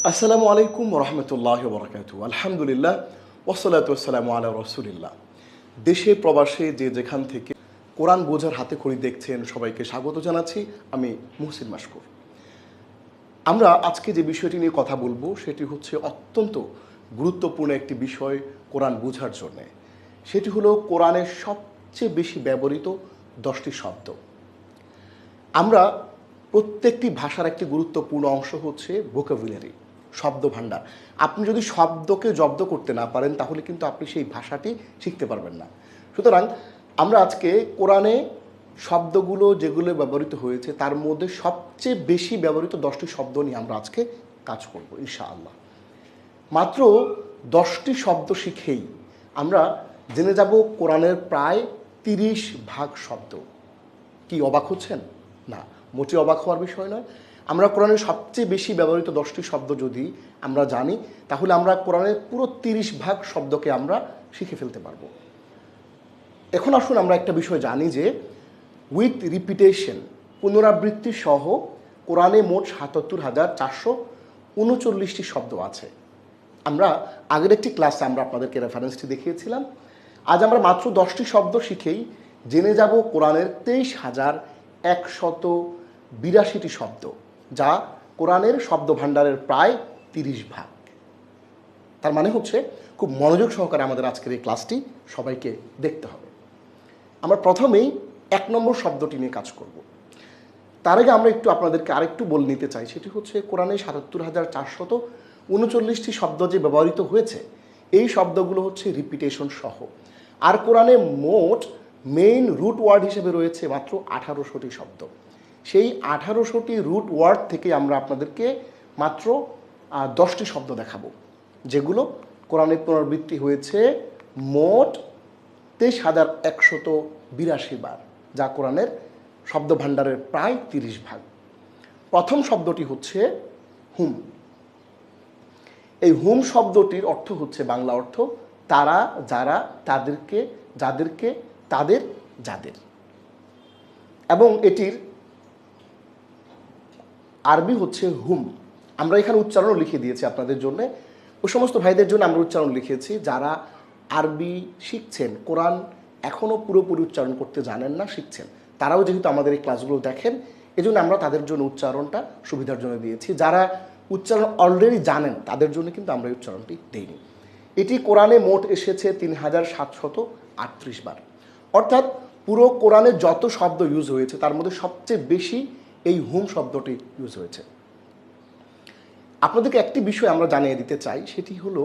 আসসালামু আলাইকুম রহমতুল্লাহ বরকাত। আলহামদুলিল্লাহ ওয়াসসালাতু ওয়াসসালামু আলা রাসূলিল্লাহ। দেশে প্রবাসে যে যেখান থেকে কোরআন বোঝার হাতে খড়ি দেখছেন সবাইকে স্বাগত জানাচ্ছি। আমি মুহসিন মাশকুর। আমরা আজকে যে বিষয়টি নিয়ে কথা বলবো সেটি হচ্ছে অত্যন্ত গুরুত্বপূর্ণ একটি বিষয় কোরআন বোঝার জন্যে। সেটি হলো কোরআনের সবচেয়ে বেশি ব্যবহৃত 10টি শব্দ। আমরা প্রত্যেকটি ভাষার একটি গুরুত্বপূর্ণ অংশ হচ্ছে ভোকাবুলারি, শব্দ ভাণ্ডার। আপনি যদি শব্দকে জব্দ করতে না পারেন তাহলে কিন্তু আপনি সেই ভাষাটি শিখতে পারবেন না। সুতরাং আমরা আজকে কোরআনে শব্দগুলো যেগুলো ব্যবহৃত হয়েছে তার মধ্যে সবচেয়ে বেশি ব্যবহৃত 10টি শব্দ নিয়ে আমরা আজকে কাজ করব ইনশাআল্লাহ। মাত্র 10টি শব্দ শিখেই আমরা জেনে যাব কোরআনের প্রায় 30 ভাগ শব্দ। কি অবাক হচ্ছেন? না, মোটে অবাক হওয়ার বিষয় নয়। আমরা কোরআনের সবচেয়ে বেশি ব্যবহৃত 10টি শব্দ যদি আমরা জানি তাহলে আমরা কোরআনের পুরো 30 ভাগ শব্দকে আমরা শিখে ফেলতে পারবো। এখন আসুন আমরা একটা বিষয় জানি যে উইথ রিপিটেশন, পুনরাবৃত্তি সহ কোরআনে মোট ৭৭,৪৩৯টি শব্দ আছে। আমরা আগের একটি ক্লাসে আমরা আপনাদেরকে রেফারেন্সটি দেখিয়েছিলাম। আজ আমরা মাত্র 10টি শব্দ শিখেই জেনে যাব কোরআনের ২৩,১৮২টি শব্দ, যা কোরআনের শব্দ ভাণ্ডারের প্রায় 30 ভাগ। তার মানে হচ্ছে খুব মনোযোগ সহকারে আমাদের আজকের এই ক্লাসটি সবাইকে দেখতে হবে। আমরা প্রথমেই 1 নম্বর শব্দটি নিয়ে কাজ করব। তার আগে আমরা একটু আপনাদেরকে আরেকটু বলে নিতে চাই, সেটি হচ্ছে কোরআনে ৭৭,৪৩৯টি শব্দ যে ব্যবহৃত হয়েছে এই শব্দগুলো হচ্ছে রিপিটেশন সহ। আর কোরআনে মোট মেইন রুট ওয়ার্ড হিসেবে রয়েছে মাত্র 1800টি শব্দ। সেই 1800টি রুট ওয়ার্ড থেকে আমরা আপনাদেরকে মাত্র 10টি শব্দ দেখাবো, যেগুলো কোরআনের পুনরাবৃত্তি হয়েছে মোট ২৩,১৮২ বার, যা কোরআনের শব্দ ভাণ্ডারের প্রায় 30 ভাগ। প্রথম শব্দটি হচ্ছে হুম। এই হুম শব্দটির অর্থ হচ্ছে, বাংলা অর্থ তারা, যারা, তাদেরকে, যাদেরকে, তাদের, যাদের। এবং এটির আরবি হচ্ছে হুম। আমরা এখানে উচ্চারণও লিখে দিয়েছি আপনাদের জন্য। ওই সমস্ত ভাইদের জন্য আমরা উচ্চারণ লিখেছি যারা আরবি শিখছেন, কোরআন এখনও পুরোপুরি উচ্চারণ করতে জানেন না, শিখছেন। তারাও যেহেতু আমাদের এই ক্লাসগুলো দেখেন, এজন্য আমরা তাদের জন্য উচ্চারণটা সুবিধার জন্য দিয়েছি। যারা উচ্চারণ অলরেডি জানেন তাদের জন্য কিন্তু আমরা এই উচ্চারণটি দেইনি। এটি কোরআনে মোট এসেছে ৩,৭৩৮ বার। অর্থাৎ পুরো কোরআনে যত শব্দ ইউজ হয়েছে তার মধ্যে সবচেয়ে বেশি এই হুম শব্দটি ইউজ হয়েছে। আপনাদেরকে একটি বিষয় আমরা জানিয়ে দিতে চাই, সেটি হলো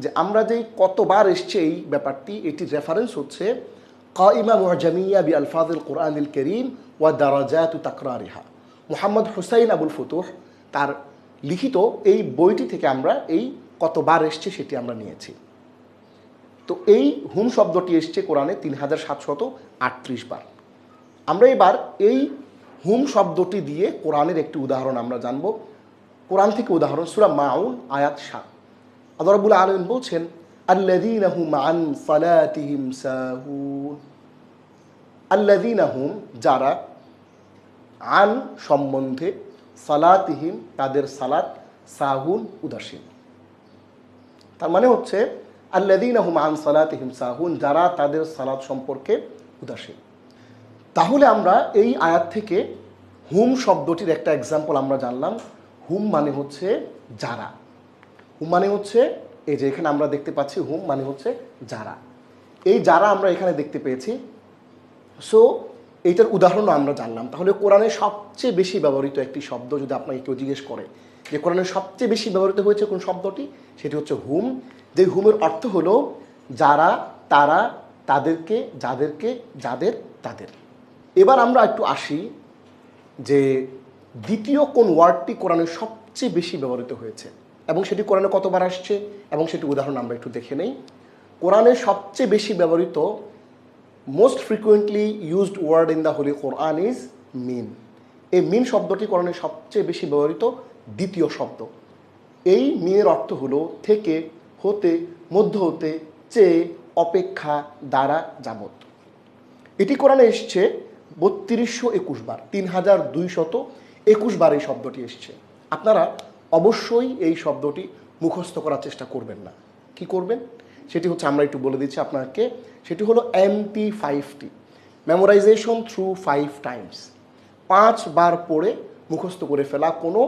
যে আমরা যেই কতবার এসছে এই ব্যাপারটি, এটির রেফারেন্স হচ্ছে কাইমা মুআজামিয়া বি আলফাযিল কুরআনিল কারীম ওয়া দারাজাতু তাকরারিহা। মুহাম্মদ হুসাইন আবুল ফুতুহ তার লিখিত এই বইটি থেকে আমরা এই কতবার এসছে সেটি আমরা নিয়েছি। তো এই হুম শব্দটি এসছে কোরআনে ৩,৭৩৮ বার। আমরা এবার এই হুম শব্দটি দিয়ে কোরআনের একটি উদাহরণ আমরা জানব। কোরআন থেকে উদাহরণ, সূরা মাউন আয়াত ৭। আল্লাহ রাব্বুল আলামিন বলছেন, আল্লাযীনা হুম আন সালাতিহিম সাহুন। আল্লাযীনা হুম যারা, আন সম্বন্ধে, সালাতিহিম তাদের সালাত, সাহুন উদাসীন। তার মানে হচ্ছে আল্লাযীনা হুম আন সালাতিহিম সাহুন, যারা তাদের সালাত সম্পর্কে উদাসীন। তাহলে আমরা এই আয়াত থেকে হুম শব্দটির একটা এক্সাম্পল আমরা জানলাম। হুম মানে হচ্ছে যারা। হুম মানে হচ্ছে এই যে এখানে আমরা দেখতে পাচ্ছি, হুম মানে হচ্ছে যারা। এই যারা আমরা এখানে দেখতে পেয়েছি। সো এইটার উদাহরণও আমরা জানলাম। তাহলে কোরআনে সবচেয়ে বেশি ব্যবহৃত একটি শব্দ যদি আপনাকে কেউ জিজ্ঞেস করে যে কোরআনে সবচেয়ে বেশি ব্যবহৃত হয়েছে কোন শব্দটি, সেটি হচ্ছে হুম। যে হুমের অর্থ হলো যারা, তারা, তাদেরকে, যাদেরকে, যাদের, তাদের। এবার আমরা একটু আসি যে দ্বিতীয় কোন ওয়ার্ডটি কোরআনে সবচেয়ে বেশি ব্যবহৃত হয়েছে এবং সেটি কোরআনে কতবার আসছে এবং সেটি উদাহরণ আমরা একটু দেখে নেই। কোরআনে সবচেয়ে বেশি ব্যবহৃত, most frequently used word in the holy Quran is মিন। এই মিন শব্দটি কোরআনে সবচেয়ে বেশি ব্যবহৃত দ্বিতীয় শব্দ। এই মিনের অর্থ হলো থেকে, হতে, মধ্য হতে, চেয়ে, অপেক্ষা, দ্বারা, যাবত। এটি কোরআনে এসছে ৩২২১ বার, ৩,২২১ বার এই শব্দটি এসছে। আপনারা অবশ্যই এই শব্দটি মুখস্থ করার চেষ্টা করবেন না। কি করবেন সেটি হচ্ছে, আমরা একটু বলে দিচ্ছি আপনাকে, সেটি হলো MP5T, মেমোরাইজেশন থ্রু 5 টাইমস। 5 বার পড়ে মুখস্থ করে ফেলা, কোনো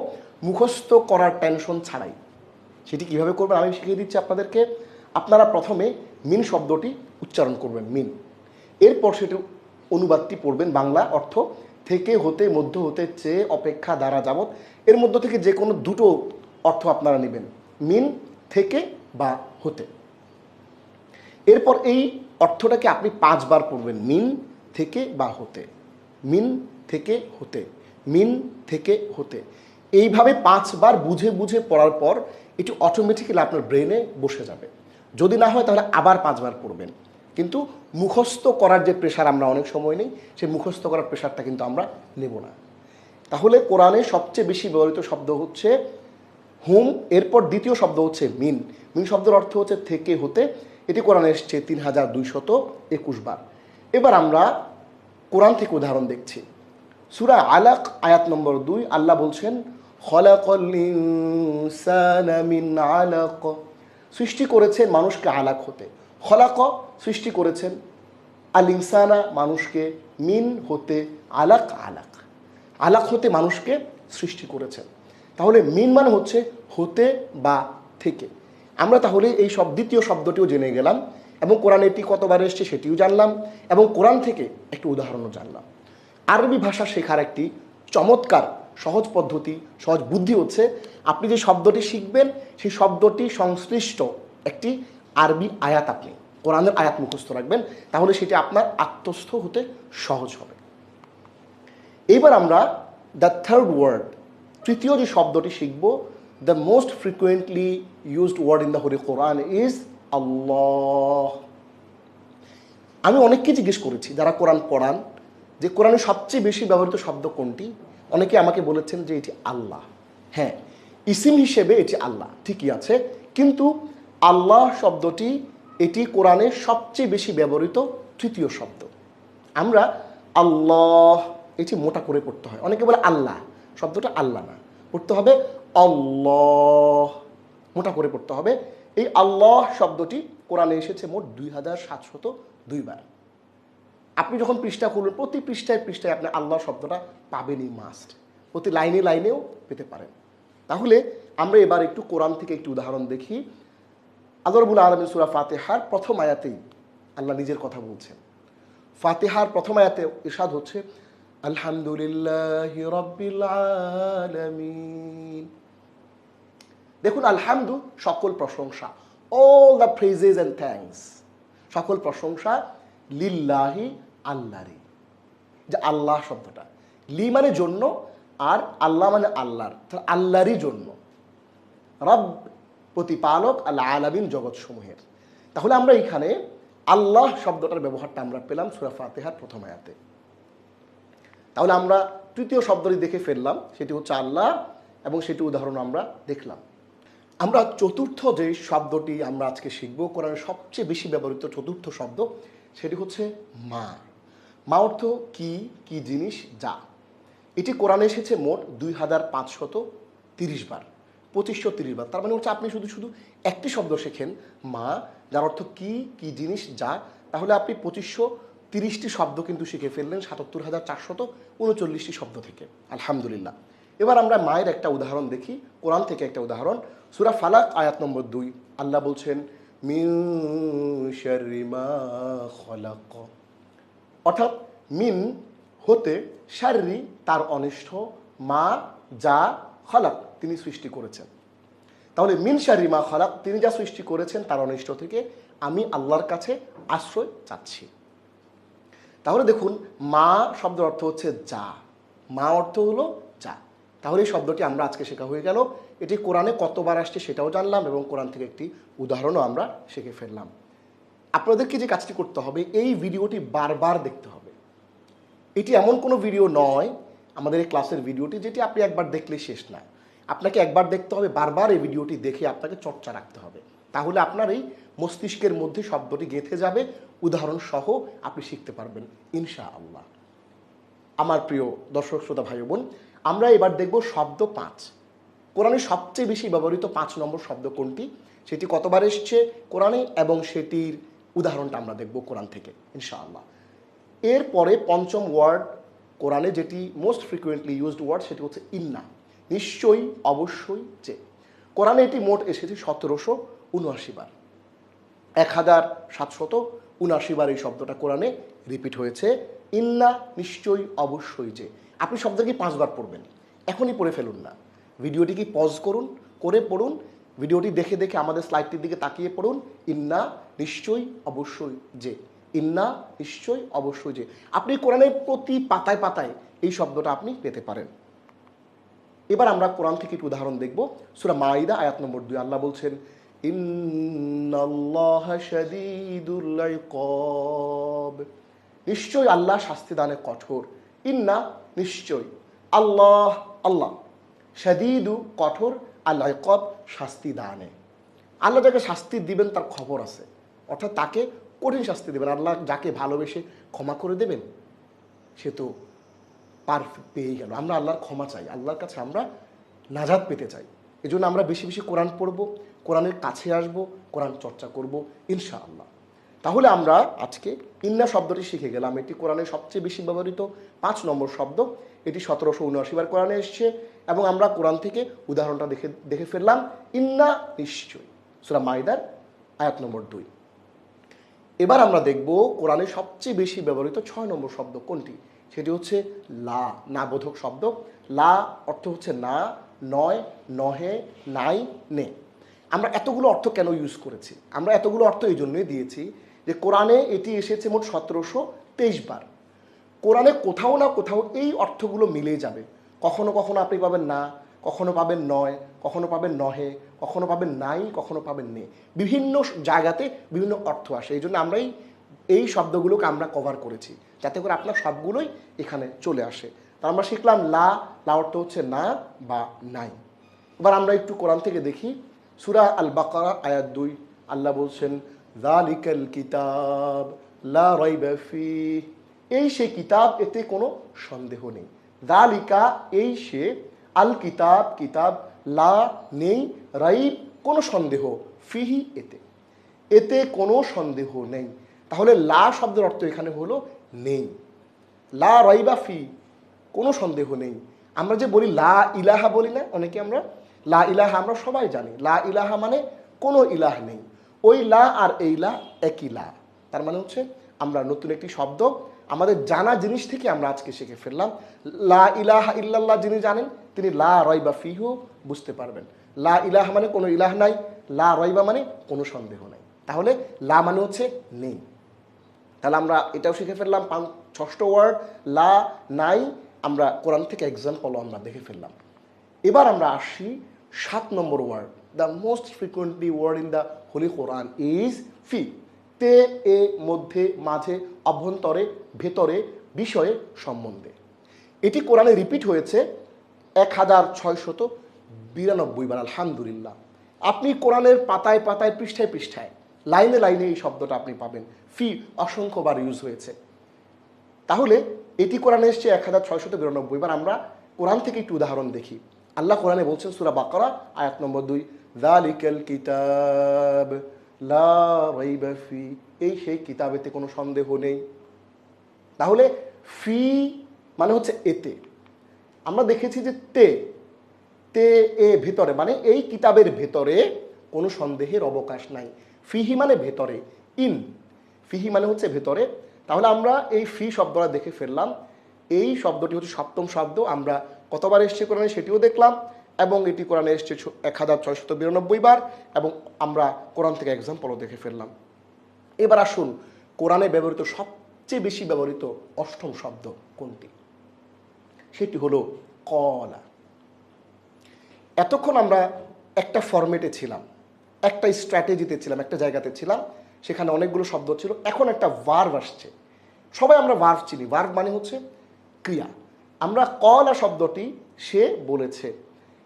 মুখস্থ করার টেনশন ছাড়াই। সেটি কিভাবে করবেন আমি শিখিয়ে দিচ্ছি আপনাদেরকে। আপনারা প্রথমে মিন শব্দটি উচ্চারণ করবেন, মিন। এরপর সেটি অনুবাদটি পড়বেন, বাংলা অর্থ থেকে, হতে, মধ্য হতে, চেয়ে, অপেক্ষা, দ্বারা, যাবৎ, এর মধ্য থেকে যে কোনো দুটো অর্থ আপনারা নেবেন, মিন, থেকে বা হতে। এরপর এই অর্থটাকে আপনি 5 বার পড়বেন, মিন, থেকে বা হতে, মিন, থেকে, হতে, মিন, থেকে, হতে। এইভাবে 5 বার বুঝে বুঝে পড়ার পর এটি অটোমেটিক্যালি আপনার ব্রেনে বসে যাবে। যদি না হয় তাহলে আবার 5 বার পড়বেন। কিন্তু মুখস্থ করার যে প্রেশার আমরা অনেক সময় নেই, সেই মুখস্থ করার প্রেশারটা কিন্তু আমরা নেব না। তাহলে কোরআনে সবচেয়ে বেশি ব্যবহৃত শব্দ হচ্ছে হুম, এরপর দ্বিতীয় শব্দ হচ্ছে মিন। মিন শব্দের অর্থ হচ্ছে থেকে, হতে। এটি কোরআনে এসছে 3221 বার। এবার আমরা কোরআন থেকে উদাহরণ দেখছি। সূরা আলাক আয়াত নম্বর 2, আল্লাহ বলছেন খলাকাল ইনসানা মিন আলাক, সৃষ্টি করেছেন মানুষকে আলাক হতে। খলাক সৃষ্টি করেছেন, আল ইনসানা মানুষকে, মিন হতে, আলাক আলাক, আলাক হতে মানুষকে সৃষ্টি করেছেন। তাহলে মিন মানে হচ্ছে হতে বা থেকে। আমরা তাহলে এই দ্বিতীয় শব্দটিও জেনে গেলাম, এবং কোরআনে এটি কতবার এসছে সেটিও জানলাম, এবং কোরআন থেকে একটি উদাহরণও জানলাম। আরবি ভাষা শেখার একটি চমৎকার সহজ পদ্ধতি, সহজ বুদ্ধি হচ্ছে, আপনি যে শব্দটি শিখবেন সেই শব্দটি সংশ্লিষ্ট একটি আরবি আয়াত আপনি কোরআনের আয়াত মুখস্থ রাখবেন, তাহলে সেটি আপনার আত্মস্থ হতে সহজ হবে। এইবার আমরা দ্য থার্ড ওয়ার্ড, তৃতীয় যে শব্দটি শিখব, the most frequently used word in the holy Quran is Allah. আমি অনেককে জিজ্ঞেস করেছি যারা কোরআন পড়ান যে কোরআনে সবচেয়ে বেশি ব্যবহৃত শব্দ কোনটি। অনেকে আমাকে বলেছেন যে এটি আল্লাহ। হ্যাঁ, ইসিম হিসেবে এটি আল্লাহ ঠিকই আছে, কিন্তু আল্লাহ শব্দটি এটি কোরআনে সবচেয়ে বেশি ব্যবহৃত তৃতীয় শব্দ। আমরা আল্লাহ এটি মোটা করে পড়তে হয়। অনেকে বলে আল্লাহ, শব্দটা আল্লাহ না, পড়তে হবে আল্লাহ, মোটা করে পড়তে হবে। এই আল্লাহ শব্দটি কোরআনে এসেছে মোট 2702 বার। আপনি যখন পৃষ্ঠা খুলবেন, প্রতি পৃষ্ঠায় পৃষ্ঠায় আপনি আল্লাহ শব্দটা পাবেনই, মাস্ট। প্রতি লাইনে লাইনেও পেতে পারেন। তাহলে আমরা এবার একটু কোরআন থেকে একটি উদাহরণ দেখি। আল্লাহ রাব্বুল আলামিন সূরা ফাতিহার প্রথম আয়াতেই আল্লাহ নিজের কথা বলছেন। ফাতিহার প্রথম আয়াতে ইরশাদ হচ্ছে আলহামদুলিল্লাহি রাব্বিল আলামিন। দেখুন, আলহামদু সকল প্রশংসা, all the praises and thanks, সকল প্রশংসা লিল্লাহি আল্লাহরই। যে আল্লাহ শব্দটা, লি মানে জন্য, আর আল্লাহ মানে আল্লাহর, আল্লাহরই জন্য। রব প্রতিপালক, আল্লাহ আলামিন জগৎ সমূহের। তাহলে আমরা এখানে আল্লাহ শব্দটার ব্যবহারটা আমরা পেলাম সূরা ফাতিহার প্রথম আয়াতে। তাহলে আমরা তৃতীয় শব্দটি দেখে ফেললাম, সেটি হচ্ছে আল্লাহ, এবং সেটি উদাহরণ আমরা দেখলাম। আমরা চতুর্থ যে শব্দটি আমরা আজকে শিখব, কোরআনের সবচেয়ে বেশি ব্যবহৃত চতুর্থ শব্দ, সেটি হচ্ছে মা। মা অর্থ কি, কি জিনিস, যা। এটি কোরআনে এসেছে মোট 2530 বার, 2530 বার। তার মানে হচ্ছে আপনি শুধু শুধু একটি শব্দ শেখেন মা, যার অর্থ কি, কি জিনিস, যা, তাহলে আপনি 2530টি শব্দ কিন্তু শিখে ফেললেন 77439টি শব্দ থেকে। আলহামদুলিল্লাহ। এবার আমরা মায়ের একটা উদাহরণ দেখি, কোরআন থেকে একটা উদাহরণ। সূরা ফালাক আয়াত নম্বর 2, আল্লাহ বলছেন মিন শাররি মা খলাক, অর্থাৎ মিন হতে, শাররি তার অনিষ্ট, মা যা, খলাক তিনি সৃষ্টি করেছেন। তাহলে মিন শাররি মা খলাক, তিনি যা সৃষ্টি করেছেন তার অনিষ্ট থেকে আমি আল্লাহর কাছে আশ্রয় চাচ্ছি। তাহলে দেখুন, মা শব্দের অর্থ হচ্ছে যা, মা অর্থ হলো যা। তাহলে এই শব্দটি আমরা আজকে শেখা হয়ে গেল। এটি কোরআনে কতবার আসছে সেটাও জানলাম, এবং কোরআন থেকে একটি উদাহরণও আমরা শিখে ফেললাম। আপনাদেরকে যে কাজটি করতে হবে, এই ভিডিওটি বারবার দেখতে হবে। এটি এমন কোনো ভিডিও নয় আমাদের এই ক্লাসের ভিডিওটি যেটি আপনি একবার দেখলে শেষ না। আপনাকে একবার দেখতে হবে, বারবার এই ভিডিওটি দেখে আপনাকে চর্চা রাখতে হবে। তাহলে আপনার এই মস্তিষ্কের মধ্যে শব্দটি গেঁথে যাবে, উদাহরণ সহ আপনি শিখতে পারবেন ইনশাআল্লাহ। আমার প্রিয় দর্শক শ্রোতা ভাই বোন, আমরা এবার দেখব শব্দ 5। কোরআনে সবচেয়ে বেশি ব্যবহৃত 5 নম্বর শব্দ কোনটি, সেটি কতবার এসছে কোরআনে, এবং সেটির উদাহরণটা আমরা দেখব কোরআন থেকে ইনশাআল্লাহ। এরপরে পঞ্চম ওয়ার্ড কোরআনে যেটি মোস্ট ফ্রিকুয়েন্টলি ইউজড ওয়ার্ড, সেটি হচ্ছে ইন্না, নিশ্চয়ই, অবশ্যই, যে। কোরআনে এটি মোট এসেছে 1779 বার, 1779 বার এই শব্দটা কোরআনে রিপিট হয়েছে। ইন্না, নিশ্চয়ই, অবশ্যই, যে। আপনি শব্দটি 5 বার পড়বেন, এখনই পড়ে ফেলুন না, ভিডিওটিকে পজ করুন, করে পড়ুন, ভিডিওটি দেখে দেখে আমাদের স্লাইডটির দিকে তাকিয়ে পড়ুন। ইন্না, নিশ্চয়ই, অবশ্যই, যে। ইন্না, নিশ্চয়ই, অবশ্যই, যে। আপনি কোরআনের প্রতি পাতায় পাতায় এই শব্দটা আপনি পেতে পারেন। এবার আমরা কোরআন থেকে একটু উদাহরণ দেখব। সূরা মাইদা আয়াত নম্বর 2 আল্লাহ বলছেন, ইন্নাল্লাহা শাদীদুল ইকাব, নিশ্চয়ই আল্লাহ শাস্তি দানে কঠোর। ইন্না, নিশ্চয়ই, আল্লাহ, আল্লাহ, শাদীদু, কঠোর, আল ইকাব, শাস্তি দানে। আল্লাহ যাকে শাস্তি দিবেন তার খবর আছে, অর্থাৎ তাকে কঠিন শাস্তি দেবেন। আল্লাহ যাকে ভালোবেসে ক্ষমা করে দেবেন সে তো পার পেয়ে গেল। আমরা আল্লাহর ক্ষমা চাই, আল্লাহর কাছে আমরা নাজাত পেতে চাই। এই জন্য আমরা বেশি বেশি কোরআন পড়ব, কোরআনের কাছে আসব, কোরআন চর্চা করব ইনশাআল্লাহ। তাহলে আমরা আজকে ইন্না শব্দটি শিখে গেলাম। এটি কোরআনের সবচেয়ে বেশি ব্যবহৃত 5 নম্বর শব্দ। এটি 1779 বার কোরআনে এসছে, এবং আমরা কোরআন থেকে উদাহরণটা দেখে ফেললাম। ইন্না, নিশ্চয়ই, সূরা মাইদার আয়াত নম্বর 2। এবার আমরা দেখব কোরআনে সবচেয়ে বেশি ব্যবহৃত 6 নম্বর শব্দ কোনটি, সেটি হচ্ছে লা, না বোধক শব্দ। লা অর্থ হচ্ছে না, নয়, নহে, নাই, নে। আমরা এতগুলো অর্থ কেন ইউজ করেছি? আমরা এতগুলো অর্থ এই জন্যই দিয়েছি যে কোরআনে এটি এসেছে মোট 1723 বার। কোরআনে কোথাও না কোথাও এই অর্থগুলো মিলে যাবে। কখনো কখনো আপনি পাবেন না, কখনো পাবেন নয়, কখনো পাবেন নহে, কখনো পাবেন নাই, কখনো পাবেন নে। বিভিন্ন জায়গাতে বিভিন্ন অর্থ আসে। এই জন্য আমরা এই শব্দগুলোকে আমরা কভার করেছি, যাতে করে আপনার সবগুলোই এখানে চলে আসে। তা আমরা শিখলাম লা, লা অর্থ হচ্ছে না বা নাই। এবার আমরা একটু কোরআন থেকে দেখি। সূরা আল বাকারা আয়াত 2 আল্লাহ বলছেন, যালিকাল কিতাব লা রাইবা ফীহ, এই সে কিতাব, এতে কোনো সন্দেহ নেই। যালিকা, এই সে, আল কিতাব, কিতাব, লা, নেই, রাইব, কোনো সন্দেহ, ফিহি, এতে, এতে কোনো সন্দেহ নেই। তাহলে লা শব্দের অর্থ এখানে হলো নেই। লা রাইবা ফি, কোনো সন্দেহ নেই। আমরা যে বলি লা ইলাহা বলি না অনেকে, আমরা লা ইলাহা আমরা সবাই জানি। লা ইলাহা মানে কোনো ইলাহ নেই। ওই লা আর এই লা একই লা। তার মানে হচ্ছে আমরা নতুন একটি শব্দ আমাদের জানা জিনিস থেকে আমরা আজকে শিখে ফেললাম। লা ইলাহা ইল্লাল্লাহ যিনি জানেন তিনি লা রাইবা ফিহু বুঝতে পারবেন। লা ইলাহা মানে কোনো ইলাহ নাই, লা রাইবা মানে কোনো সন্দেহ নাই। তাহলে লা মানে হচ্ছে নেই। তাহলে আমরা এটাও শিখে ফেললাম। 6ষ্ঠ ওয়ার্ড লা, নাই, আমরা কোরআন থেকে এক্সাম্পল আমরা দেখে ফেললাম। এবার আমরা আসি 7 নম্বর word. The most frequently word in the holy Quran is ফি। তে, এ, মধ্যে, মাঝে, অভ্যন্তরে, ভেতরে, বিষয়ে, সম্বন্ধে। এটি কোরআনে রিপিট হয়েছে 1692 বার। আলহামদুলিল্লাহ। আপনি কোরআনের পাতায় পাতায়, পৃষ্ঠায় পৃষ্ঠায়, লাইনে লাইনে এই শব্দটা আপনি পাবেন। ফি অসংখ্যবার ইউজ হয়েছে। তাহলে এটি কোরআনে এসছে 1692 বার। আমরা কোরআন থেকে একটু উদাহরণ দেখি। আল্লাহ কোরআনে বলছেন সূরা বাকারা আয়াত নম্বর 2, যালিকাল কিতাব লা রাইবা ফি, এই সেই কিতাবেতে কোনো সন্দেহ নেই। তাহলে ফি মানে হচ্ছে এতে। আমরা দেখেছি যে তে, তে, এ, ভেতরে, মানে এই কিতাবের ভেতরে কোনো সন্দেহের অবকাশ নাই। ফিহি মানে ভেতরে, ইন, ফিহি মানে হচ্ছে ভেতরে। তাহলে আমরা এই ফি শব্দটা দেখে ফেললাম। এই শব্দটি হচ্ছে 7ম শব্দ। আমরা কতবার এসছে কোরআনে সেটিও দেখলাম, এবং এটি কোরআনে এসছে 1692 বার, এবং আমরা কোরআন থেকে এক্সাম্পলও দেখে ফেললাম। এবার আসুন কোরআনে ব্যবহৃত সবচেয়ে বেশি ব্যবহৃত 8ম শব্দ কোনটি, সেটি হলো কলা। এতক্ষণ আমরা একটা ফরম্যাটে ছিলাম, একটা স্ট্র্যাটেজিতে ছিলাম, একটা জায়গাতে ছিলাম, সেখানে অনেকগুলো শব্দ ছিল। এখন একটা ভার্ব আসছে। সবাই আমরা ভার্ব চিনি, ভার্ব মানে হচ্ছে ক্রিয়া। আমরা কলা শব্দটি সে বলেছে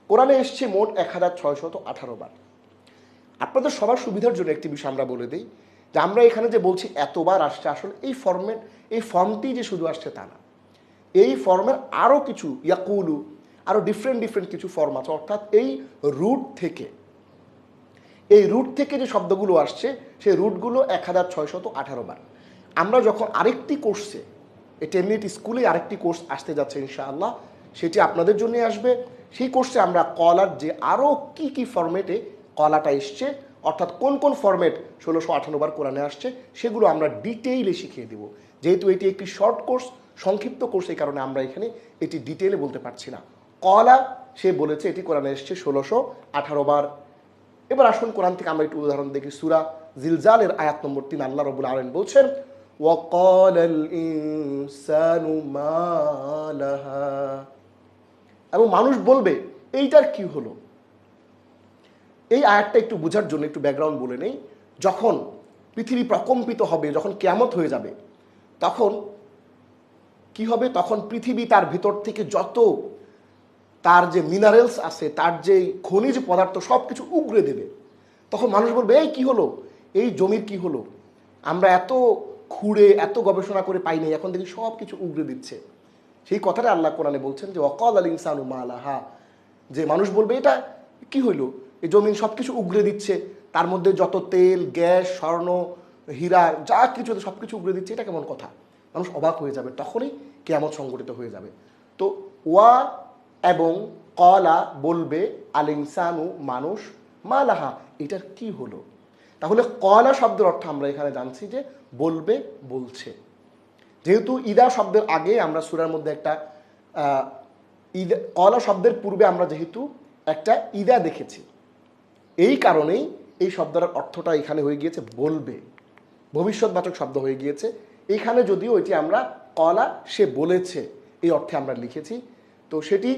কোরআনে এসছে মোট 1618 বার। আপনাদের সবার সুবিধার জন্য একটি বিষয় আমরা বলে দিই, যে আমরা এখানে যে বলছি এতবার আসছে, আসলে এই ফর্মটি যে শুধু আসছে তা না। এই ফর্মের আরও কিছু, ইয়াকুলু, আরও ডিফারেন্ট ডিফারেন্ট কিছু ফর্ম আছে, অর্থাৎ এই রুট থেকে যে শব্দগুলো আসছে সেই রুটগুলো 1618 বার। আমরা যখন আরেকটি কোর্সে, এই 10 মিনিট স্কুলে আরেকটি কোর্স আসতে যাচ্ছে ইনশাআল্লাহ, সেটি আপনাদের জন্য আসবে। সেই কোর্সে আমরা কলার যে আরও কি কি ফরম্যাটে কলাটা এসছে, অর্থাৎ কোন কোন ফরম্যাট 1658 বার কোরআনে আসছে, সেগুলো আমরা ডিটেইলে শিখিয়ে দেব। যেহেতু এটি একটি শর্ট কোর্স, সংক্ষিপ্ত কোর্স, এই কারণে আমরা এখানে এটি ডিটেইলে বলতে পারছি না। কলা সে বলেছে এটি কোরআনে এসছে 1618 বার। এবার আসুন কোরআন থেকে আমরা একটু উদাহরণ দেখি। সূরা জিলজালের আয়াত নম্বর 3 আল্লাহ রাব্বুল আলামিন বলছেন, ওয়াকালাল ইনসানু মা লাহা, এবং মানুষ বলবে এইটার কি হলো। এই আয়াতটা একটু বোঝার জন্য একটু ব্যাকগ্রাউন্ড বলে নেই। যখন পৃথিবী প্রকম্পিত হবে, যখন কিয়ামত হয়ে যাবে, তখন কি হবে? তখন পৃথিবী তার ভিতর থেকে যত তার যে মিনারেলস আছে, তার যে খনিজ পদার্থ সব কিছু উগরে দেবে। তখন মানুষ বলবে এই কি হলো, এই জমির কি হলো, আমরা এত খুঁড়ে এত গবেষণা করে পাই নাই, এখন দেখি সব কিছু উগরে দিচ্ছে। সেই কথাটা আল্লাহ কোরআনে বলছেন যে ওয়াকালাল ইনসানু মা লাহা, যে মানুষ বলবে এটা কি হইলো, এই জমিন সব কিছু উগরে দিচ্ছে, তার মধ্যে যত তেল, গ্যাস, স্বর্ণ, হীরা যা কিছু সব কিছু উগরে দিচ্ছে, এটা কেমন কথা? মানুষ অবাক হয়ে যাবে, তখনই কিয়ামত সংঘটিত হয়ে যাবে। তো ওয়া এবং কলা বলবে আল ইনসানু মানুষ, মা লাহা এটার কি হলো। তাহলে কলা শব্দের অর্থ আমরা এখানে জানছি যে বলবে, বলছে। যেহেতু ইদা শব্দের আগে আমরা সূরার মধ্যে একটা ইদা, কলা শব্দের পূর্বে আমরা যেহেতু একটা ইদা দেখেছি, এই কারণেই এই শব্দটার অর্থটা এখানে হয়ে গিয়েছে বলবে, ভবিষ্যৎবাচক শব্দ হয়ে গিয়েছে। এখানে যদিও এটি আমরা কলা সে বলেছে এই অর্থে আমরা লিখেছি, তো সেটি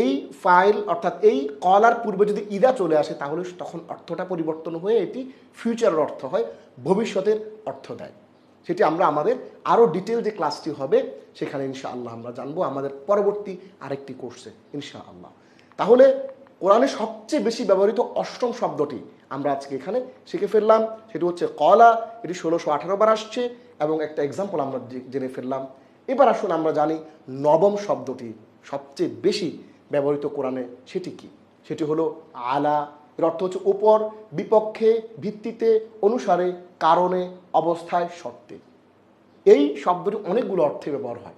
এই ফাইল অর্থাৎ এই কলার পূর্বে যদি ইদা চলে আসে, তাহলে তখন অর্থটা পরিবর্তন হয়ে এটি ফিউচারের অর্থ হয়, ভবিষ্যতের অর্থ দেয়। সেটি আমরা আমাদের আরও ডিটেল যে ক্লাসটি হবে সেখানে ইনশাআল্লাহ আমরা জানবো আমাদের পরবর্তী আরেকটি কোর্সে ইনশাআল্লাহ। তাহলে কোরআনে সবচেয়ে বেশি ব্যবহৃত অষ্টম শব্দটি আমরা আজকে এখানে শিখে ফেললাম, সেটি হচ্ছে কলা। এটি 1618 বার আসছে এবং একটা এক্সাম্পল আমরা জেনে ফেললাম। এবার আসুন আমরা জানি নবম শব্দটি সবচেয়ে বেশি ব্যবহৃত কোরআনে, সেটি কি? সেটি হলো আলা। এর অর্থ হচ্ছে উপর, বিপক্ষে, ভিত্তিতে, অনুসারে, কারণে, অবস্থায়, শর্তে। এই শব্দটি অনেকগুলো অর্থে ব্যবহার হয়,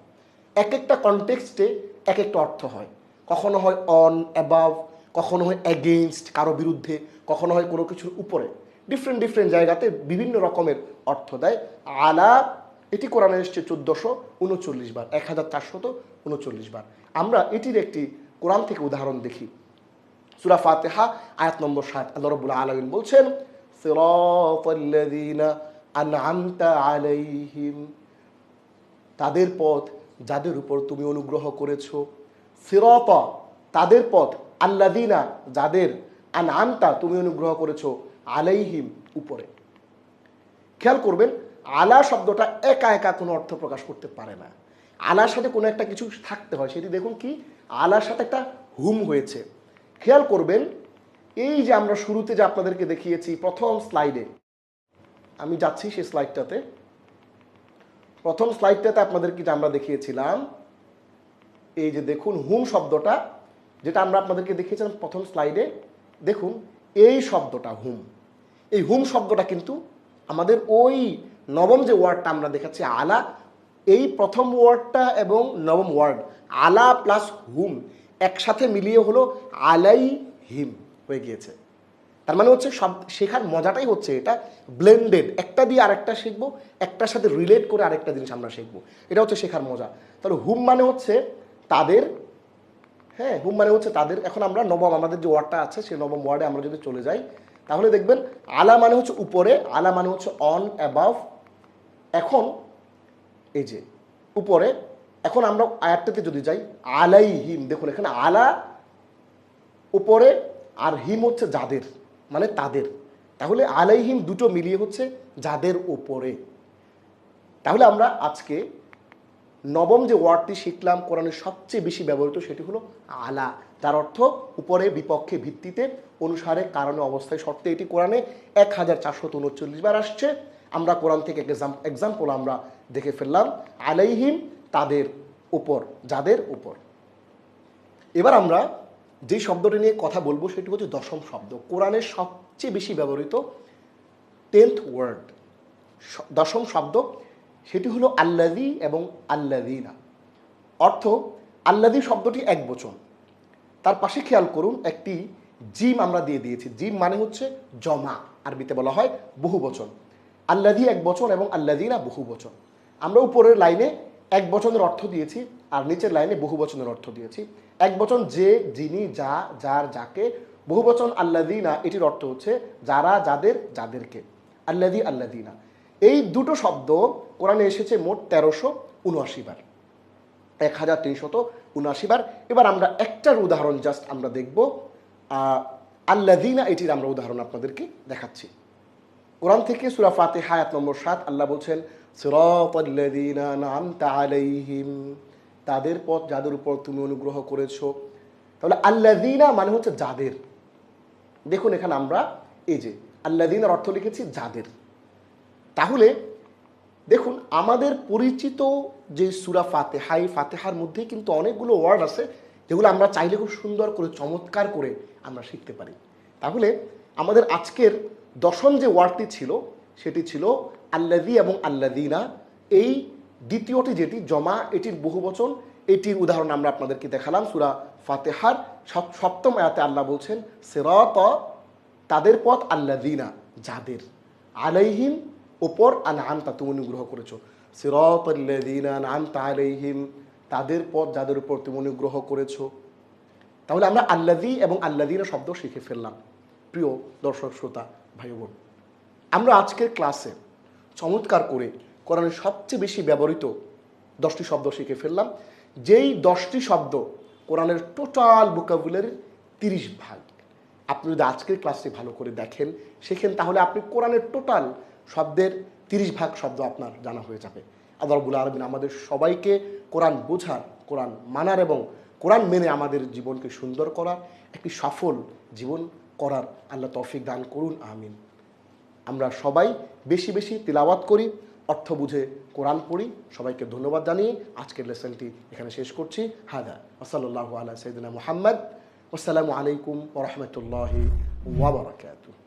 এক একটা কনটেক্সটে এক একটা অর্থ হয়। কখনো হয় অন, অ্যাবাভ, কখনো হয় অ্যাগেইনস্ট, কারো বিরুদ্ধে, কখনো হয় কোনো কিছুর উপরে। ডিফারেন্ট ডিফারেন্ট জায়গাতে বিভিন্ন রকমের অর্থ দেয়। আলা এটি কোরআনে এসছে 1439 বার, 1439 বার। আমরা এটির একটি কোরআন থেকে উদাহরণ দেখি। সূরা ফাতিহা আয়াত নম্বর 7 আল্লাহ রাব্বুল আলামিন বলছেন, সিরাতাল্লাযীনা আনআমতা আলাইহিম, তাদের পথ যাদের উপর তুমি অনুগ্রহ করেছো। সিরাতা তাদের পথ, আল্লাযীনা যাদের, আনআমতা তুমি অনুগ্রহ করেছো, আলাইহিম উপরে। খেয়াল করবেন আলা শব্দটা একা একা কোনো অর্থ প্রকাশ করতে পারে না, আলার সাথে কোনো একটা কিছু থাকতে হয়। সেটি দেখুন কি, আলার সাথে একটা হুম হয়েছে। খেয়াল করবেন এই যে আমরা শুরুতে যে আপনাদেরকে দেখিয়েছি প্রথম স্লাইডে, আমি যাচ্ছি সেই স্লাইডটাতে, প্রথম স্লাইডটাতে আপনাদেরকে যে আমরা দেখিয়েছিলাম, এই যে দেখুন হুম শব্দটা, যেটা আমরা আপনাদেরকে দেখিয়েছিলাম প্রথম স্লাইডে, দেখুন এই শব্দটা হুম, এই হুম শব্দটা কিন্তু আমাদের ওই নবম যে ওয়ার্ডটা আমরা দেখাচ্ছি আলা, এই প্রথম ওয়ার্ডটা এবং নবম ওয়ার্ড আলা প্লাস হুম একসাথে মিলিয়ে হলো আলাই হিম হয়ে গিয়েছে। তার মানে হচ্ছে সব শেখার মজাটাই হচ্ছে এটা ব্লেন্ডেড, একটা দিয়ে আরেকটা শিখবো, একটার সাথে রিলেট করে আরেকটা জিনিস আমরা শিখবো, এটা হচ্ছে শেখার মজা। তাহলে হুম মানে হচ্ছে তাদের, হ্যাঁ হুম মানে হচ্ছে তাদের। এখন আমরা নবম আমাদের যে ওয়ার্ডটা আছে সেই নবম ওয়ার্ডে আমরা যদি চলে যাই, তাহলে দেখবেন আলা মানে হচ্ছে উপরে, আলা মানে হচ্ছে অন, অ্যাবাভ। এখন এই যে উপরে, এখন আমরা আয়াতটাতে যদি যাই আলাই হিম, দেখুন এখানে আলা উপরে আর হিম হচ্ছে যাদের, মানে তাদের। তাহলে আলাই হিম দুটো মিলিয়ে হচ্ছে যাদের উপরে। তাহলে আমরা আজকে নবম যে ওয়ার্ডটি শিখলাম কোরআনের সবচেয়ে বেশি ব্যবহৃত, সেটি হলো আলা, যার অর্থ উপরে, বিপক্ষে, ভিত্তিতে, অনুসারে, কারণে, অবস্থায়, শর্তে। এটি কোরআনে 1439 বার আসছে। আমরা কোরআন থেকে এক্সাম্পল আমরা দেখে ফেললাম, আলাইহিম তাদের উপর, যাদের উপর। এবার আমরা যে শব্দটি নিয়ে কথা বলবো সেটি হচ্ছে দশম শব্দ, কোরআনের সবচেয়ে বেশি ব্যবহৃত 10th ওয়ার্ড, দশম শব্দ, সেটি হলো আল্লাযী এবং আল্লাযীনা। অর্থ, আল্লাযী শব্দটি এক বচন, তার পাশে খেয়াল করুন একটি জিম আমরা দিয়ে দিয়েছি। জিম মানে হচ্ছে জমা, আরবিতে বলা হয় বহু বচন। আল্লাযী এক বচন এবং আল্লাযীনা বহু বচন। আমরা উপরের লাইনে এক বচনের অর্থ দিয়েছি আর নিচের লাইনে বহু বচনের অর্থ দিয়েছি। এক বচন যে, যিনি, যা, যার, যাকে। বহু বচন আল্লাযীনা, এটির অর্থ হচ্ছে যারা, যাদের, যাদেরকে। আল্লাযী, আল্লাযীনা, এই দুটো শব্দ কোরআনে এসেছে মোট 1379 বার, 1379 বার। এবার আমরা একটার উদাহরণ জাস্ট আমরা দেখব। আল্লাযীনা, এটির আমরা উদাহরণ আপনাদেরকে দেখাচ্ছি। কোরআন থেকে সূরা ফাতিহা আয়াত নম্বর 7, আল্লাহ বলছেন সিরাতাল্লাযীনা আন'আমতা আলাইহিম, তাদের পথ যাদের উপর তুমি অনুগ্রহ করেছো। তাহলে আল্লাযীনা মানে হচ্ছে যাদের। দেখুন এখানে আমরা এই যে আল্লাযীনার অর্থ লিখেছি যাদের। তাহলে দেখুন আমাদের পরিচিত যে সূরা ফাতিহা, এই ফাতিহার মধ্যে কিন্তু অনেকগুলো ওয়ার্ড আছে যেগুলো আমরা চাইলে খুব সুন্দর করে, চমৎকার করে আমরা শিখতে পারি। তাহলে আমাদের আজকের দশম যে ওয়ার্ডটি ছিল সেটি ছিল আল্লাযী এবং আল্লাযীনা। এই দ্বিতীয়টি যেটি জমা, এটির বহুবচন, এটির উদাহরণ আমরা আপনাদেরকে দেখালাম সূরা ফাতিহার 7ম আয়াতে আল্লাহ বলছেন সিরাত, তাদের পথ, আল্লাযীনা যাদের, আলাইহিম ওপর, আন'আমতা তুমি অনুগ্রহ করেছো। সিরাতাল্লাযীনা আন'আমতা আলাইহিম, তাদের পথ যাদের উপর তুমি অনুগ্রহ করেছো। তাহলে আমরা আল্লাযী এবং আল্লাযীনা শব্দ শিখে ফেললাম। প্রিয় দর্শক শ্রোতা ভাই বোন, আমরা আজকের ক্লাসে চমৎকার করে কোরআনের সবচেয়ে বেশি ব্যবহৃত 10টি শব্দ শিখে ফেললাম। যেই 10টি শব্দ কোরআনের টোটাল ভোকাবুলারির 30 ভাগ। আপনি যদি আজকের ক্লাসটি ভালো করে দেখেন, শেখেন, তাহলে আপনি কোরআনের টোটাল শব্দের 30 ভাগ শব্দ আপনার জানা হয়ে যাবে। আল্লাহ রাব্বুল আলামিন আমাদের সবাইকে কোরআন বোঝার, কোরআন মানার এবং কোরআন মেনে আমাদের জীবনকে সুন্দর করার, একটি সফল জীবন করার আল্লাহ তৌফিক দান করুন, আমিন। আমরা সবাই বেশি বেশি তিলাওয়াত করি, অর্থ বুঝে কোরআন পড়ি। সবাইকে ধন্যবাদ জানিয়ে আজকের লেসনটি এখানে শেষ করছি। হাদা ওয়া সাল্লাল্লাহু আলা সাইয়্যিদিনা মুহাম্মদ। আসসালামু আলাইকুম ওয়া রাহমাতুল্লাহি ওয়া বারাকাতুহু।